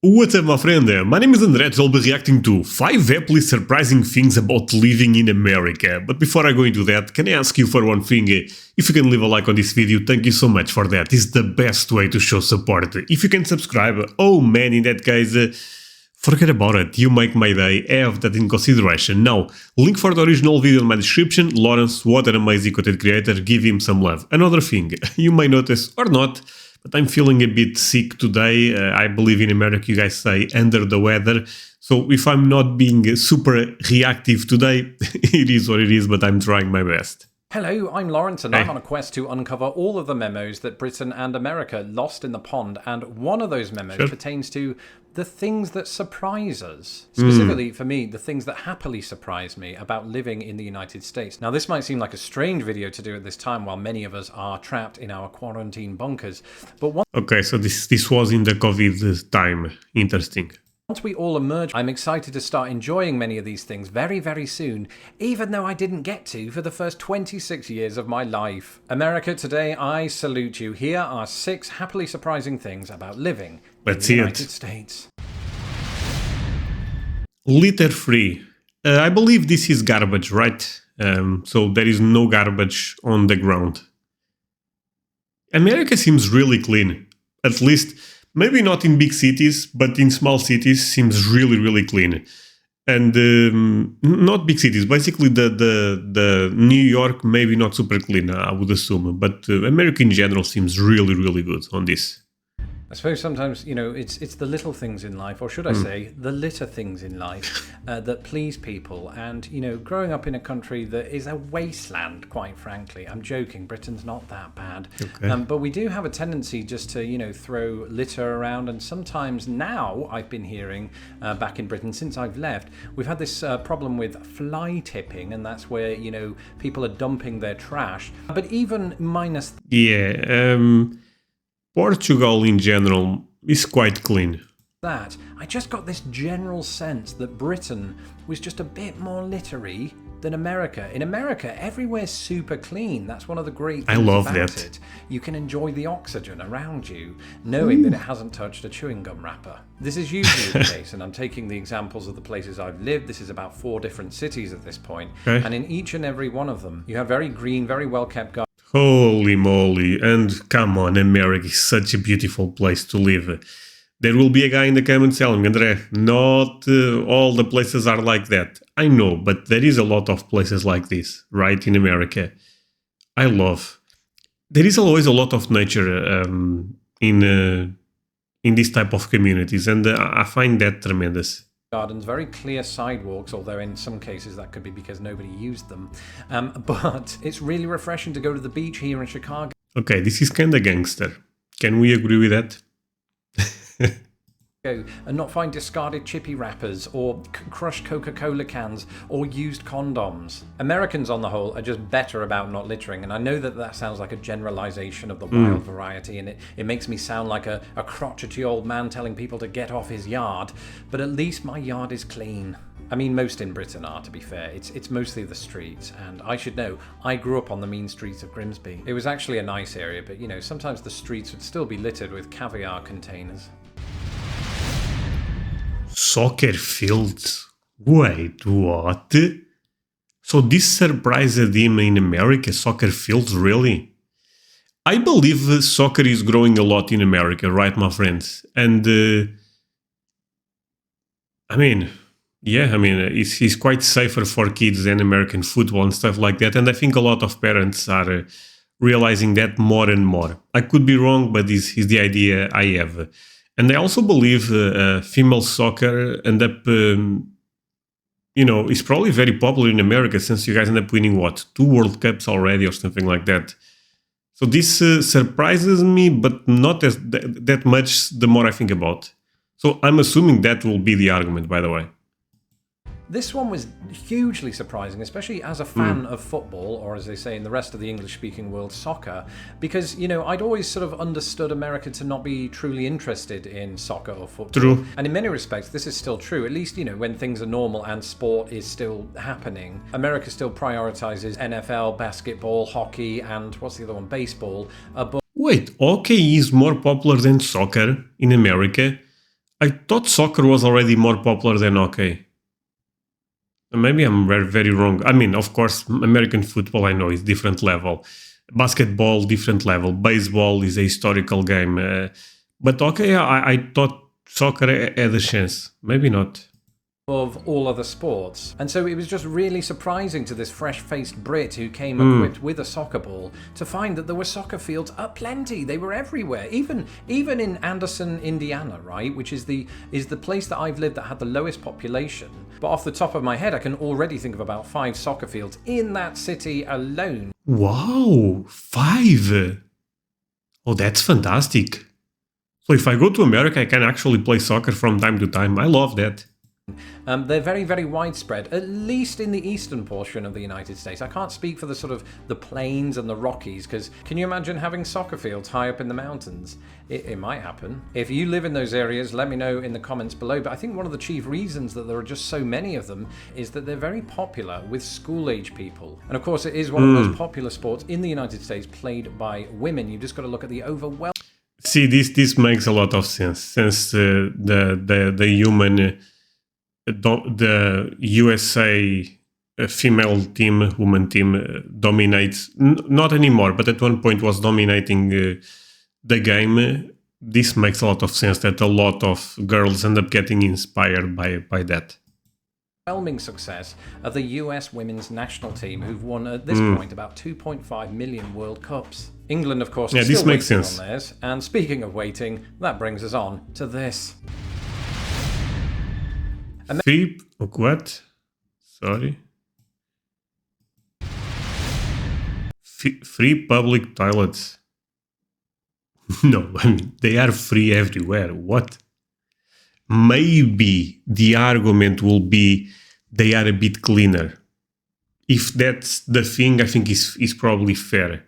What's up, my friend? My name is André. I'll be reacting to 5 happily surprising things about living in America. But before I go into that, can I ask you for one thing? If you can leave a like on this video, thank you so much for that. It's the best way to show support. If you can subscribe, oh man, in that case, forget about it. You make my day. Have that in consideration. Now, link for the original video in my description. Lawrence, what an amazing content creator. Give him some love. Another thing, you may notice or not, but I'm feeling a bit sick today. I believe in America you guys say under the weather. So if I'm not being super reactive today, it is what it is, but I'm trying my best. Hello, I'm Lawrence and I'm on a quest to uncover all of the memos that Britain and America lost in the pond, and one of those memos pertains to the things that surprise us. Specifically, for me, the things that happily surprise me about living in the United States. Now, this might seem like a strange video to do at this time while many of us are trapped in our quarantine bunkers, but okay, so this was in the COVID time. Interesting. Once we all emerge, I'm excited to start enjoying many of these things very, very soon, even though I didn't get to for the first 26 years of my life. America, today I salute you. Here are 6 happily surprising things about living in the United States. Litter free. I believe this is garbage, right? So there is no garbage on the ground. America seems really clean, at least. Maybe not in big cities, but in small cities seems really, really clean. And not big cities, basically the New York, maybe not super clean, I would assume. But America in general seems really, really good on this. I suppose sometimes, you know, it's the little things in life, or should I say, the litter things in life that please people. And, you know, growing up in a country that is a wasteland, quite frankly, I'm joking, Britain's not that bad. Okay. But we do have a tendency just to, you know, throw litter around. And sometimes now, I've been hearing back in Britain, since I've left, we've had this problem with fly tipping. And that's where, you know, people are dumping their trash. But even minus... Yeah, Portugal in general is quite clean. That, I just got this general sense that Britain was just a bit more littery than America. In America, everywhere's super clean. That's one of the great things about it. You can enjoy the oxygen around you, knowing that it hasn't touched a chewing gum wrapper. This is usually the case, and I'm taking the examples of the places I've lived. This is about 4 different cities at this point, and in each and every one of them, you have very green, very well-kept gardens. Holy moly, and come on, America is such a beautiful place to live. There will be a guy in the comments telling me, André, not all the places are like that. I know, but there is a lot of places like this, right, in America. I love. There is always a lot of nature in this type of communities, and I find that tremendous. Gardens, very clear sidewalks, although in some cases that could be because nobody used them. But it's really refreshing to go to the beach here in Chicago. Okay, this is kinda gangster. Can we agree with that? And not find discarded chippy wrappers or crushed Coca-Cola cans or used condoms. Americans on the whole are just better about not littering, and I know that that sounds like a generalization of the wild variety, and it makes me sound like a crotchety old man telling people to get off his yard, but at least my yard is clean. I mean, most in Britain are, to be fair. It's mostly the streets, and I should know, I grew up on the mean streets of Grimsby. It was actually a nice area, but you know, sometimes the streets would still be littered with caviar containers. Soccer fields? Wait, what? So this surprised him in America, soccer fields, really? I believe soccer is growing a lot in America, right, my friends? And, it's quite safer for kids than American football and stuff like that. And I think a lot of parents are realizing that more and more. I could be wrong, but this is the idea I have. And I also believe female soccer is probably very popular in America, since you guys end up winning, what, 2 World Cups already or something like that. So this surprises me, but not that much the more I think about. So I'm assuming that will be the argument, by the way. This one was hugely surprising, especially as a fan of football, or as they say in the rest of the English-speaking world, soccer, because, you know, I'd always sort of understood America to not be truly interested in soccer or football. True. And in many respects, this is still true, at least, you know, when things are normal and sport is still happening. America still prioritizes NFL, basketball, hockey, and what's the other one, baseball, above... Wait, hockey is more popular than soccer in America? I thought soccer was already more popular than hockey. Maybe I'm very, very wrong. I mean, of course, American football, I know, is different level. Basketball, different level. Baseball is a historical game. But okay, I thought soccer had a chance. Maybe not. Of all other sports. And so it was just really surprising to this fresh-faced Brit who came equipped with a soccer ball to find that there were soccer fields aplenty. They were everywhere. Even in Anderson, Indiana, right, which is the place that I've lived that had the lowest population. But off the top of my head, I can already think of about 5 soccer fields in that city alone. Wow, 5! Oh, that's fantastic. So if I go to America, I can actually play soccer from time to time. I love that. They're very, very widespread, at least in the eastern portion of the United States. I can't speak for the sort of the plains and the Rockies, because can you imagine having soccer fields high up in the mountains? It might happen. If you live in those areas, let me know in the comments below. But I think one of the chief reasons that there are just so many of them is that they're very popular with school-age people. And of course, it is one of the most popular sports in the United States played by women. You've just got to look at the overwhelming... See, this makes a lot of sense, since the human... the USA female team, woman team, dominates, not anymore, but at one point was dominating the game. This makes a lot of sense that a lot of girls end up getting inspired by that. Overwhelming success of the US women's national team, who've won at this point about 2.5 million World Cups. England, of course, is still waiting on theirs. And speaking of waiting, that brings us on to this. What? Sorry. Free public toilets. No, I mean, they are free everywhere. What? Maybe the argument will be they are a bit cleaner. If that's the thing, I think is probably fair.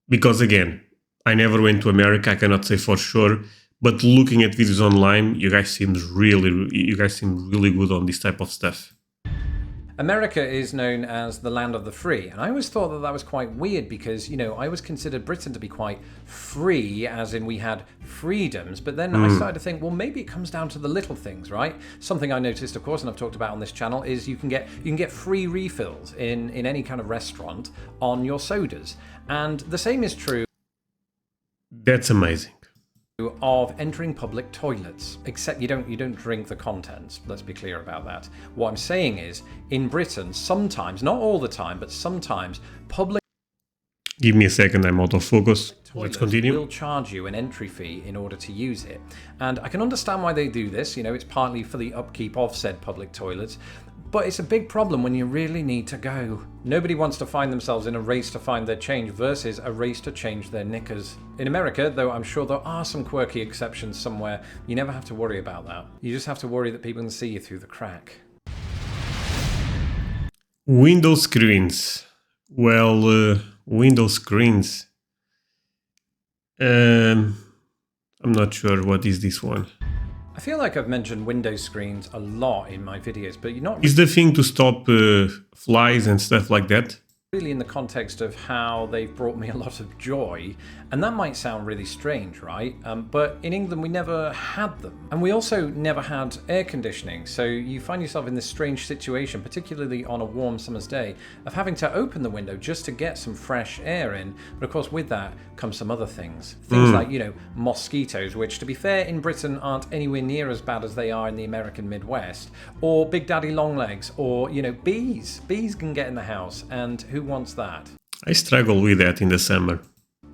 Because again, I never went to America, I cannot say for sure. But looking at videos online, you guys seem really good on this type of stuff. America is known as the land of the free, and I always thought that was quite weird because, you know, I always considered Britain to be quite free, as in we had freedoms, but then I started to think, well, maybe it comes down to the little things, right? Something I noticed, of course, and I've talked about on this channel, is you can get free refills in any kind of restaurant on your sodas, and the same is true. That's amazing. Of entering public toilets, except you don't drink the contents. Let's be clear about that. What I'm saying is, in Britain, sometimes, not all the time, but sometimes, public... Give me a second, I'm out of focus. Let's continue. Will charge you an entry fee in order to use it. And I can understand why they do this. You know, it's partly for the upkeep of said public toilets. But it's a big problem when you really need to go. Nobody wants to find themselves in a race to find their change versus a race to change their knickers. In America, though I'm sure there are some quirky exceptions somewhere, you never have to worry about that. You just have to worry that people can see you through the crack. Window screens. Well, window screens. I'm not sure what is this one. I feel like I've mentioned window screens a lot in my videos, but you're not... Is the thing to stop flies and stuff like that? Really in the context of how they've brought me a lot of joy, and that might sound really strange, right? But in England we never had them, and we also never had air conditioning, so you find yourself in this strange situation, particularly on a warm summer's day, of having to open the window just to get some fresh air in. But of course with that comes some other things like, you know, mosquitoes, which to be fair in Britain aren't anywhere near as bad as they are in the American Midwest, or big daddy long legs, or, you know, bees can get in the house, and who wants that? I struggle with that in the summer.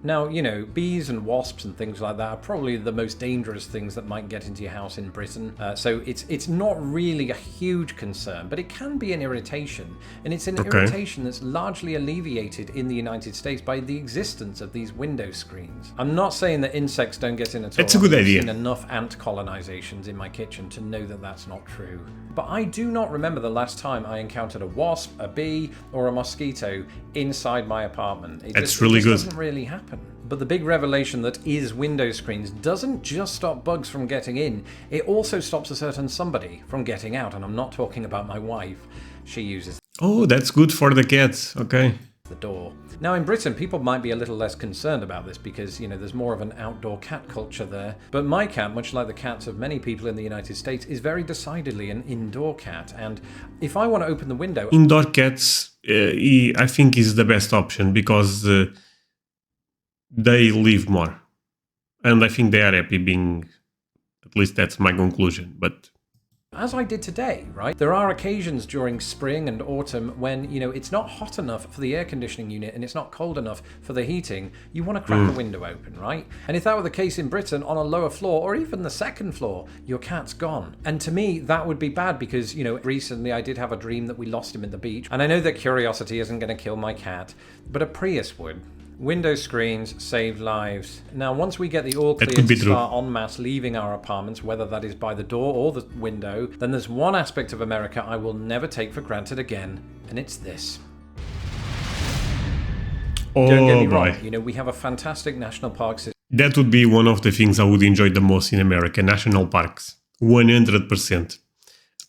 Now, you know, bees and wasps and things like that are probably the most dangerous things that might get into your house in Britain. So it's not really a huge concern, but it can be an irritation. And it's an irritation that's largely alleviated in the United States by the existence of these window screens. I'm not saying that insects don't get in at all. It's a good idea. I've seen enough ant colonizations in my kitchen to know that that's not true. But I do not remember the last time I encountered a wasp, a bee, or a mosquito inside my apartment. That's really good. It doesn't really happen. But the big revelation that is window screens doesn't just stop bugs from getting in, it also stops a certain somebody from getting out, and I'm not talking about my wife. She uses... Oh, that's good for the cats, okay. the door. Now in Britain, people might be a little less concerned about this because, there's more of an outdoor cat culture there. But my cat, much like the cats of many people in the United States, is very decidedly an indoor cat. And if I want to open the window... Indoor cats, I think, is the best option because they live more. And I think they are happy being... At least that's my conclusion, but... As I did today, right? There are occasions during spring and autumn when, it's not hot enough for the air conditioning unit and it's not cold enough for the heating. You want to crack the window open, right? And if that were the case in Britain on a lower floor or even the second floor, your cat's gone. And to me, that would be bad because, recently I did have a dream that we lost him at the beach. And I know that curiosity isn't going to kill my cat, but a Prius would. Window screens save lives. Now, once we get the all clear to start en masse leaving our apartments, whether that is by the door or the window, then there's one aspect of America I will never take for granted again, and it's this. Oh, don't get me boy. wrong, we have a fantastic national park system. That would be one of the things I would enjoy the most in America, national parks. 100%.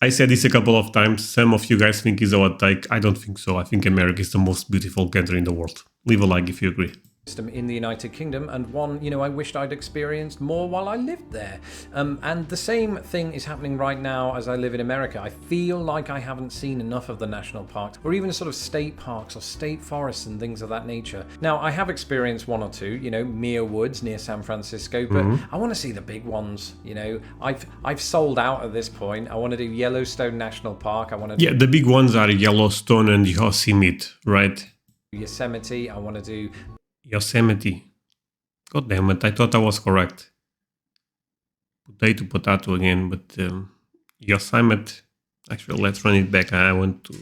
I said this a couple of times. Some of you guys think it's a hot take. I don't think so. I think America is the most beautiful country in the world. Leave a like if you agree. In the United Kingdom, and one, I wished I'd experienced more while I lived there. And the same thing is happening right now as I live in America. I feel like I haven't seen enough of the national parks, or even sort of state parks or state forests and things of that nature. Now, I have experienced one or two, Muir Woods near San Francisco, but I want to see the big ones, I've sold out at this point. I want to do Yellowstone National Park. I want to Yeah, the big ones are Yellowstone and Yosemite, right? Yosemite. I want to do Yosemite. God damn it, I thought I was correct. Potato again, but Yosemite. Actually, let's run it back. I want to...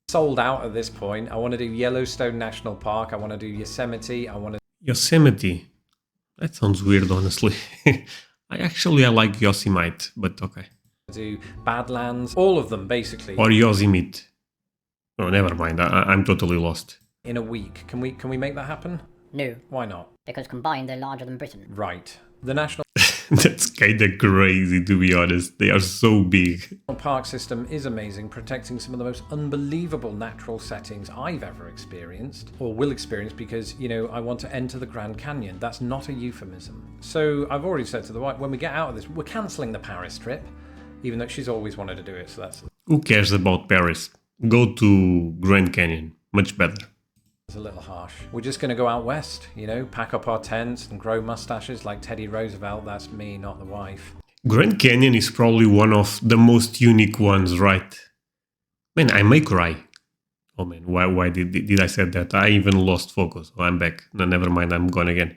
Sold out at this point. I want to do Yellowstone National Park. I want to do Yosemite. I want to... Yosemite. That sounds weird, honestly. I like Yosemite, but okay. Do Badlands. All of them, basically. Or Yosemite. Oh, never mind. I'm totally lost. In a week. Can we make that happen? No. Why not? Because combined they're larger than Britain. Right. The national That's kinda crazy, to be honest. They are so big. park system is amazing, protecting some of the most unbelievable natural settings I've ever experienced, or will experience, because, I want to enter the Grand Canyon. That's not a euphemism. So I've already said to the wife, when we get out of this, we're cancelling the Paris trip, even though she's always wanted to do it, so that's... Who cares about Paris? Go to Grand Canyon. Much better. It's a little harsh. We're just going to go out west, pack up our tents and grow mustaches like Teddy Roosevelt. That's me, not the wife. Grand Canyon is probably one of the most unique ones, right? Man, I may cry. Oh man, why did I say that? I even lost focus. Oh, I'm back. No, never mind, I'm gone again.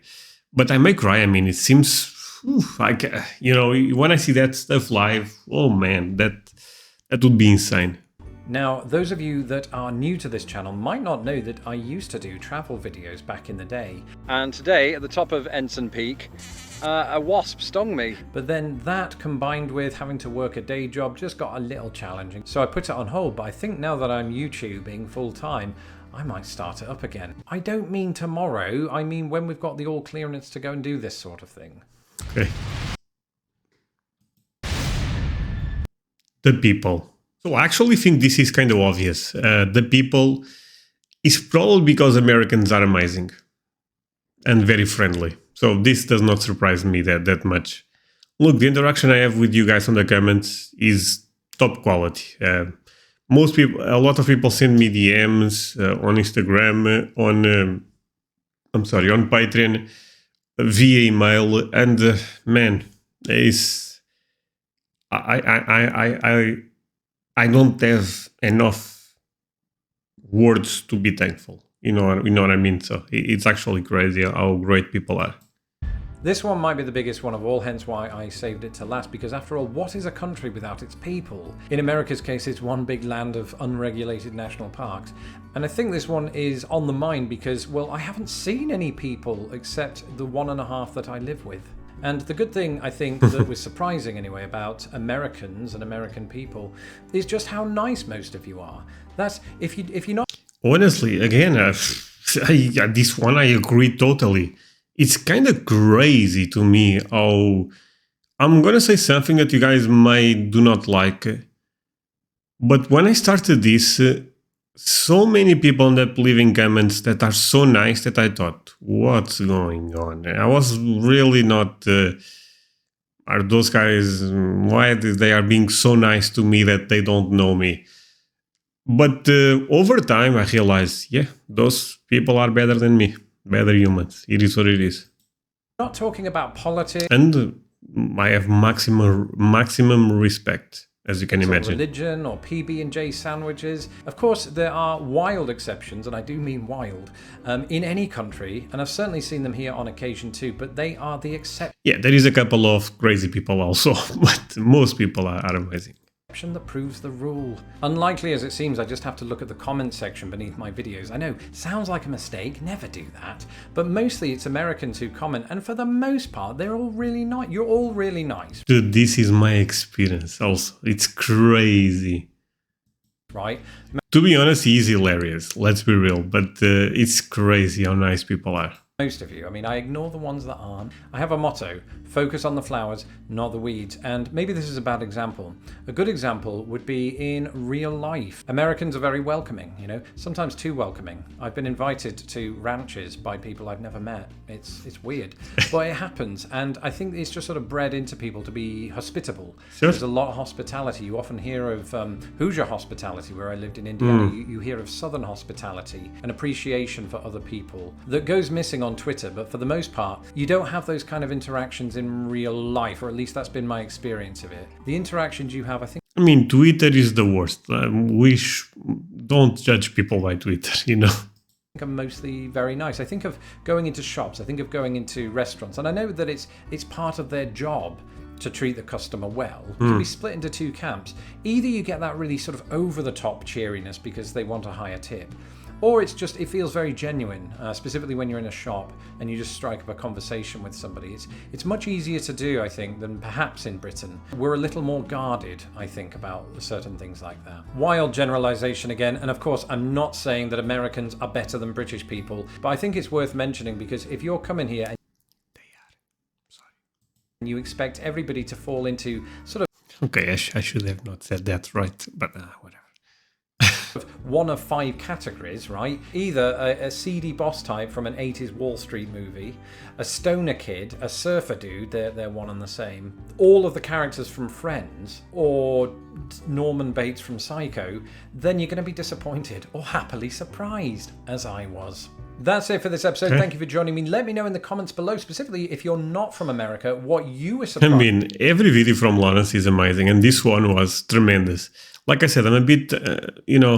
But I may cry. I mean, it seems, when I see that stuff live, oh man, that would be insane. Now, those of you that are new to this channel might not know that I used to do travel videos back in the day. And today, at the top of Ensign Peak, a wasp stung me. But then that, combined with having to work a day job, just got a little challenging. So I put it on hold, but I think now that I'm YouTubing full time, I might start it up again. I don't mean tomorrow, I mean when we've got the all clearance to go and do this sort of thing. Okay. The people. So I actually think this is kind of obvious. The people is probably because Americans are amazing and very friendly. So this does not surprise me that much. Look, the interaction I have with you guys on the comments is top quality. A lot of people send me DMs on Instagram, on Patreon, via email, and man, I don't have enough words to be thankful. You know what I mean? So it's actually crazy how great people are. This one might be the biggest one of all, hence why I saved it to last, because after all, what is a country without its people? In America's case, it's one big land of unregulated national parks. And I think this one is on the mind because, well, I haven't seen any people except the 1.5 that I live with. And the good thing, I think, that was surprising anyway about Americans and American people is just how nice most of you are. That's, if you're not... Honestly, again, this one I agree totally. It's kind of crazy to me how... I'm gonna say something that you guys might do not like. But when I started this, so many people end up leaving comments that are so nice that I thought, what's going on? I was really not... are those guys... why they are being so nice to me that they don't know me? But over time, I realized, yeah, those people are better than me. Better humans. It is what it is. Not talking about politics. And I have maximum respect, as you can imagine. Religion or PB&J sandwiches. Of course, there are wild exceptions, and I do mean wild, in any country, and I've certainly seen them here on occasion too, but they are the exception. Yeah, there is a couple of crazy people also, but most people are amazing. That proves the rule. Unlikely as it seems, I just have to look at the comment section beneath my videos. I know, sounds like a mistake, never do that. But mostly it's Americans who comment, and for the most part, they're all really nice. You're all really nice. Dude, this is my experience also. It's crazy. Right? To be honest, he's hilarious, let's be real, but it's crazy how nice people are. Most of you. I mean, I ignore the ones that aren't. I have a motto, focus on the flowers, not the weeds. And maybe this is a bad example. A good example would be in real life. Americans are very welcoming, you know, sometimes too welcoming. I've been invited to ranches by people I've never met. It's weird, but it happens. And I think it's just sort of bred into people to be hospitable. Sure. There's a lot of hospitality. You often hear of Hoosier hospitality, where I lived in Indiana. You hear of Southern hospitality, an appreciation for other people that goes missing on Twitter, but for the most part, you don't have those kind of interactions in real life, or at least that's been my experience of it. The interactions you have, I think... I mean, Twitter is the worst. Don't judge people by Twitter, you know? are mostly very nice. I think of going into shops, I think of going into restaurants, and I know that it's part of their job to treat the customer well. It can be split into two camps. Either you get that really sort of over-the-top cheeriness because they want a higher tip, or it's just, it feels very genuine, specifically when you're in a shop and you just strike up a conversation with somebody. It's much easier to do, I think, than perhaps in Britain. We're a little more guarded, I think, about certain things like that. Wild generalization again, and of course, I'm not saying that Americans are better than British people, but I think it's worth mentioning because if you're coming here and you expect everybody to fall into sort of... Okay, I should have not said that, right? But whatever. one of 5 categories, right? Either a seedy boss type from an 80s Wall Street movie, a stoner kid, a surfer dude, they're one and the same, all of the characters from Friends, or Norman Bates from Psycho, then you're going to be disappointed or happily surprised, as I was. That's it for this episode. Thank you for joining me. Let me know in the comments below, specifically if you're not from America, what you were surprised. I mean, every video from Lawrence is amazing, and this one was tremendous. Like I said, I'm a bit,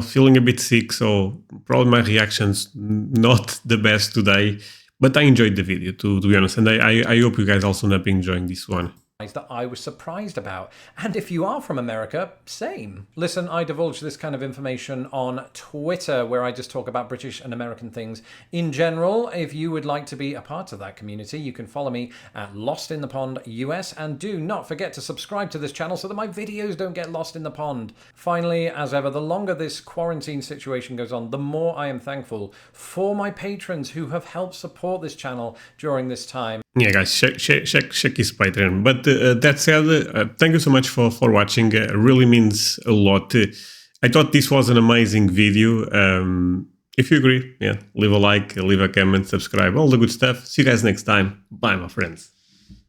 feeling a bit sick, so probably my reaction's not the best today, but I enjoyed the video, to be honest, and I hope you guys also end up enjoying this one. That I was surprised about. And if you are from America, same. Listen, I divulge this kind of information on Twitter, where I just talk about British and American things in general. If you would like to be a part of that community, you can follow me at Lost in the Pond US, and do not forget to subscribe to this channel so that my videos don't get lost in the pond. Finally, as ever, the longer this quarantine situation goes on, the more I am thankful for my patrons who have helped support this channel during this time. Yeah, guys, check his Patreon. But that said, thank you so much for watching. It really means a lot. I thought this was an amazing video. If you agree, yeah, leave a like, leave a comment, subscribe, all the good stuff. See you guys next time. Bye, my friends.